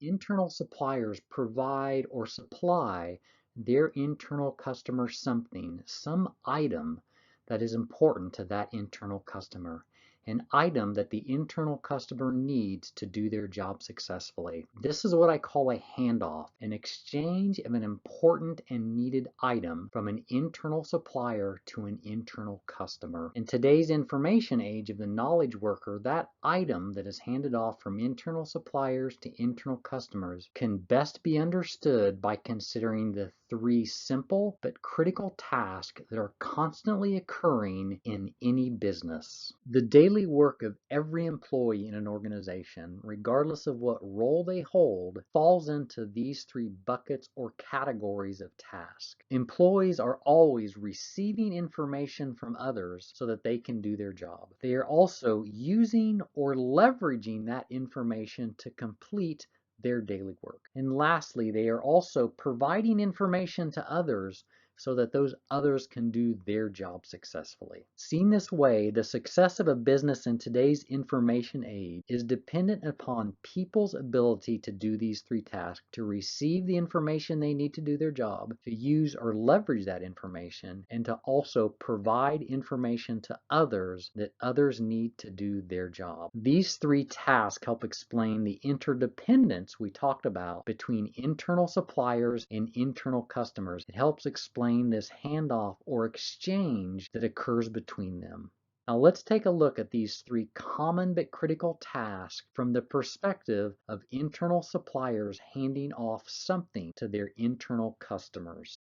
Internal suppliers provide or supply their internal customer something, some item that is important to that internal customer, an item that the internal customer needs to do their job successfully. This is what I call a handoff, an exchange of an important and needed item from an internal supplier to an internal customer. In today's information age of the knowledge worker, that item that is handed off from internal suppliers to internal customers can best be understood by considering the three simple but critical tasks that are constantly occurring in any business. The daily work of every employee in an organization, regardless of what role they hold, falls into these three buckets or categories of task. Employees are always receiving information from others so that they can do their job. They are also using or leveraging that information to complete their daily work. And lastly, they are also providing information to others so that those others can do their job successfully. Seen this way, the success of a business in today's information age is dependent upon people's ability to do these three tasks, to receive the information they need to do their job, to use or leverage that information, and to also provide information to others that others need to do their job. These three tasks help explain the interdependence we talked about between internal suppliers and internal customers. It helps explain this handoff or exchange that occurs between them. Now let's take a look at these three common but critical tasks from the perspective of internal suppliers handing off something to their internal customers.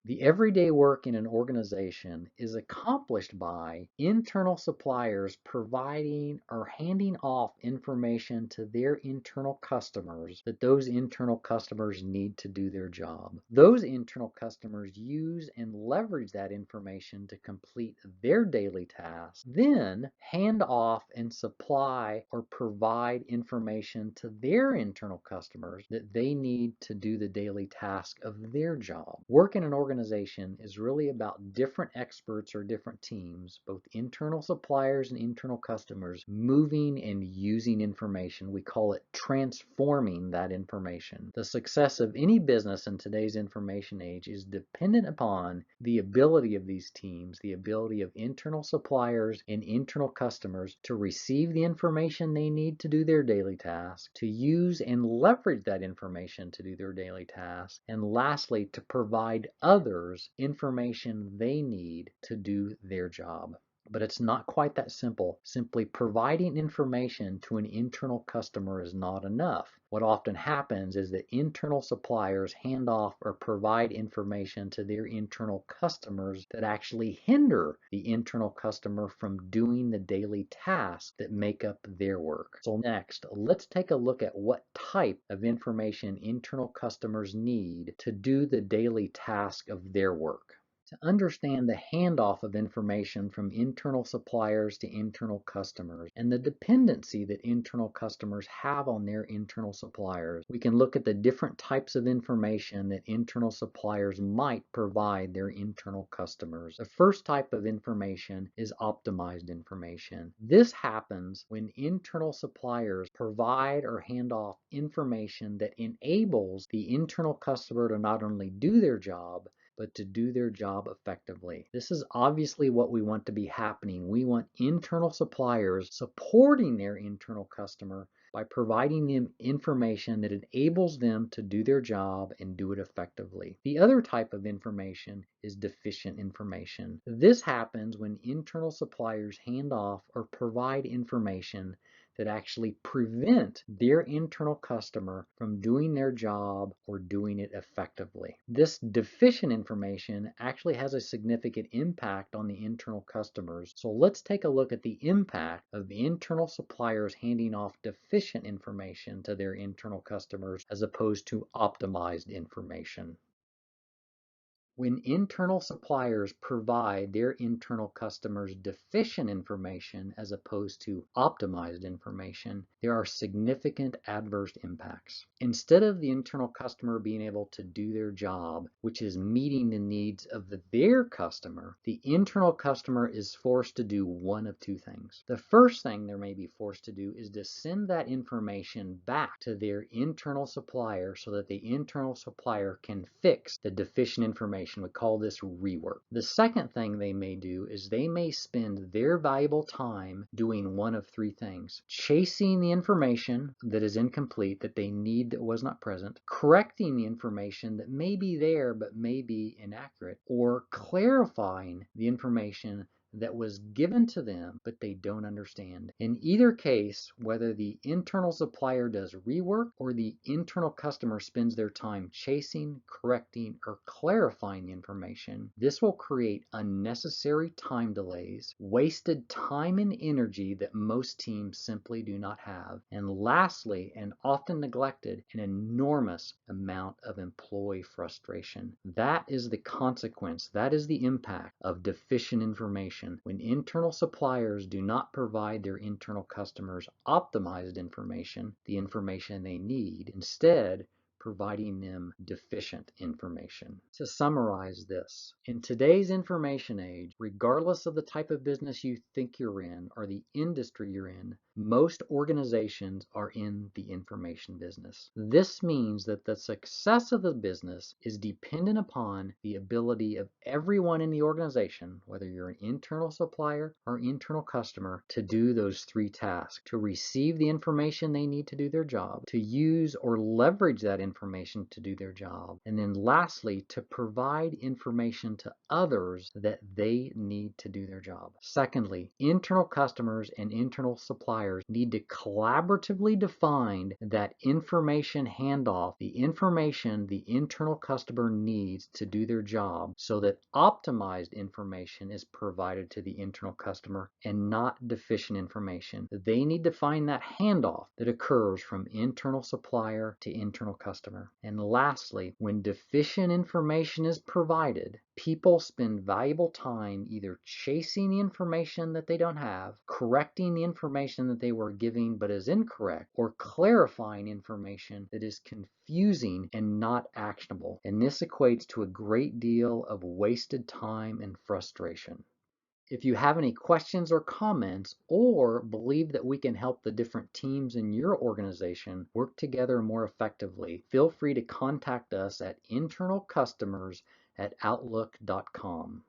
The everyday work in an organization is accomplished by internal suppliers providing or handing off information to their internal customers that those internal customers need to do their job. Those internal customers use and leverage that information to complete their daily tasks, then hand off and supply or provide information to their internal customers that they need to do the daily task of their job. Work in an organization is really about different experts or different teams, both internal suppliers and internal customers, moving and using information. We call it transforming that information. The success of any business in today's information age is dependent upon the ability of these teams, the ability of internal suppliers and internal customers to receive the information they need to do their daily tasks, to use and leverage that information to do their daily tasks, and lastly, to provide others information they need to do their job. But it's not quite that simple. Simply providing information to an internal customer is not enough. What often happens is that internal suppliers hand off or provide information to their internal customers that actually hinder the internal customer from doing the daily tasks that make up their work. So next, let's take a look at what type of information internal customers need to do the daily task of their work. To understand the handoff of information from internal suppliers to internal customers and the dependency that internal customers have on their internal suppliers, we can look at the different types of information that internal suppliers might provide their internal customers. The first type of information is optimized information. This happens when internal suppliers provide or hand off information that enables the internal customer to not only do their job, but to do their job effectively. This is obviously what we want to be happening. We want internal suppliers supporting their internal customer by providing them information that enables them to do their job and do it effectively. The other type of information is deficient information. This happens when internal suppliers hand off or provide information that actually prevent their internal customer from doing their job or doing it effectively. This deficient information actually has a significant impact on the internal customers. So let's take a look at the impact of the internal suppliers handing off deficient information to their internal customers as opposed to optimized information. When internal suppliers provide their internal customers deficient information as opposed to optimized information, there are significant adverse impacts. Instead of the internal customer being able to do their job, which is meeting the needs of their customer, the internal customer is forced to do one of two things. The first thing they may be forced to do is to send that information back to their internal supplier so that the internal supplier can fix the deficient information. We call this rework. The second thing they may do is they may spend their valuable time doing one of three things: chasing the information that is incomplete, that they need that was not present, correcting the information that may be there but may be inaccurate, or clarifying the information that was given to them but they don't understand. In either case, whether the internal supplier does rework or the internal customer spends their time chasing, correcting, or clarifying the information, this will create unnecessary time delays, wasted time and energy that most teams simply do not have, and lastly, and often neglected, an enormous amount of employee frustration. That is the consequence, that is the impact of deficient information. When internal suppliers do not provide their internal customers optimized information, the information they need, instead providing them deficient information. To summarize this, in today's information age, regardless of the type of business you think you're in or the industry you're in, most organizations are in the information business. This means that the success of the business is dependent upon the ability of everyone in the organization, whether you're an internal supplier or internal customer, to do those three tasks: to receive the information they need to do their job, to use or leverage that information to do their job, and then lastly, to provide information to others that they need to do their job. Secondly, internal customers and internal suppliers need to collaboratively define that information handoff, the information the internal customer needs to do their job, so that optimized information is provided to the internal customer and not deficient information. They need to find that handoff that occurs from internal supplier to internal customer. And lastly, when deficient information is provided, people spend valuable time either chasing the information that they don't have, correcting the information that they were giving but is incorrect, or clarifying information that is confusing and not actionable. And this equates to a great deal of wasted time and frustration. If you have any questions or comments, or believe that we can help the different teams in your organization work together more effectively, feel free to contact us at internalcustomers@outlook.com.